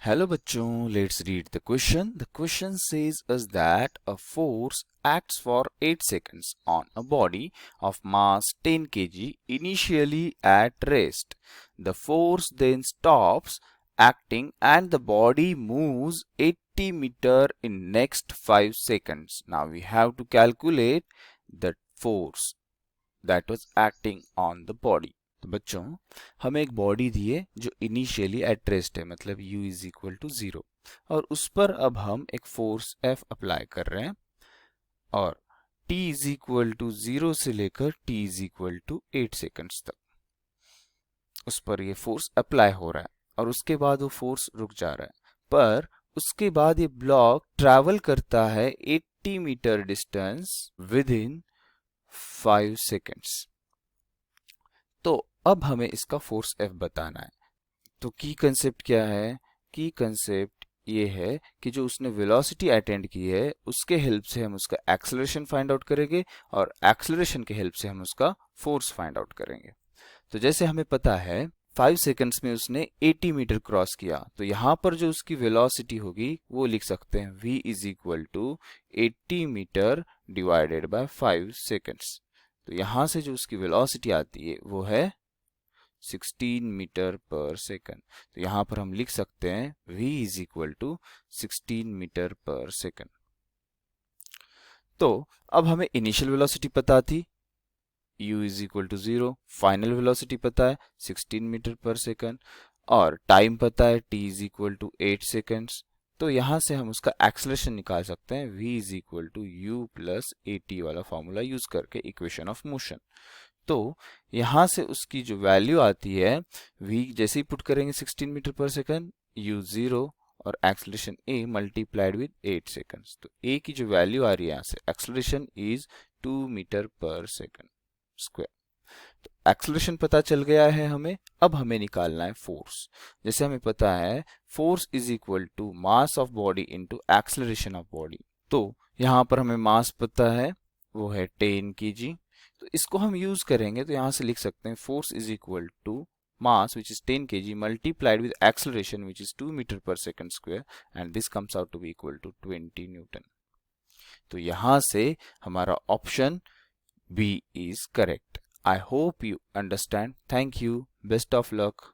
Hello bachchon, let's read the question. The question says us that a force acts for 8 seconds on a body of mass 10 kg initially at rest. The force then stops acting and the body moves 80 meter in next 5 seconds. Now we have to calculate the force that was acting on the body. तो बच्चों हमें एक body दी है जो initially at rest है, मतलब u is equal to 0, और उस पर अब हम एक फोर्स F अप्लाई कर रहे हैं और t इज इक्वल टू 0 से लेकर t is equal to 8 seconds तक उस पर ये फोर्स अप्लाई हो रहा है और उसके बाद वो फोर्स रुक जा रहा है। पर उसके बाद ये ब्लॉक ट्रैवल करता है 80 metre distance within 5 seconds. तो अब हमें इसका फोर्स F बताना है। तो की कंसेप्ट क्या है? की कंसेप्ट ये है कि जो उसने वेलोसिटी अटेंड की है उसके हेल्प से हम उसका एक्सेलरेशन फाइंड आउट करेंगे और एक्सेलरेशन के हेल्प से हम उसका फोर्स फाइंड आउट करेंगे। तो जैसे हमें पता है 5 सेकंड्स में उसने 80 मीटर क्रॉस किया, तो यहाँ पर जो उसकी वेलोसिटी होगी वो लिख सकते हैं v is equal to 80 metre divided by 5 seconds. तो यहाँ से जो उसकी वेलोसिटी आती है वो है 16 मीटर पर सेकंड। तो यहाँ पर हम लिख सकते हैं v is equal to 16 metre पर सेकंड। तो अब हमें इनिशियल वेलोसिटी पता थी u is equal to 0, final velocity पता है 16 मीटर पर सेकंड और टाइम पता है t is equal to 8 seconds. तो यहाँ से हम उसका एक्सेलरेशन निकाल सकते हैं v is equal to u plus at वाला फॉर्मूला यूज करके इक्वेशन ऑफ मोशन। तो यहाँ से उसकी जो वैल्यू आती है v जैसे ही पुट करेंगे 16 मीटर पर सेकंड, u 0 और acceleration a multiplied with 8 seconds. तो a की जो वैल्यू आ रही है यहाँ से एक्सेलरेशन इज 2 मीटर पर सेकंड स्क्वायर। तो एक्सेलरेशन पता चल गया है हमें। अब हमें निकालना है फोर्स। जैसे हमें पता है force is equal to mass of body into acceleration of body. तो यहाँ पर हमें मास पता है वो है 10 kg। तो इसको हम यूज करेंगे तो यहाँ से लिख सकते हैं force is equal to mass which is 10 kg multiplied with acceleration which is 2 meter per second square and this comes out to be equal to 20 Newton। तो यहाँ से हमारा option B is correct। I hope you understand. Thank you. Best of luck.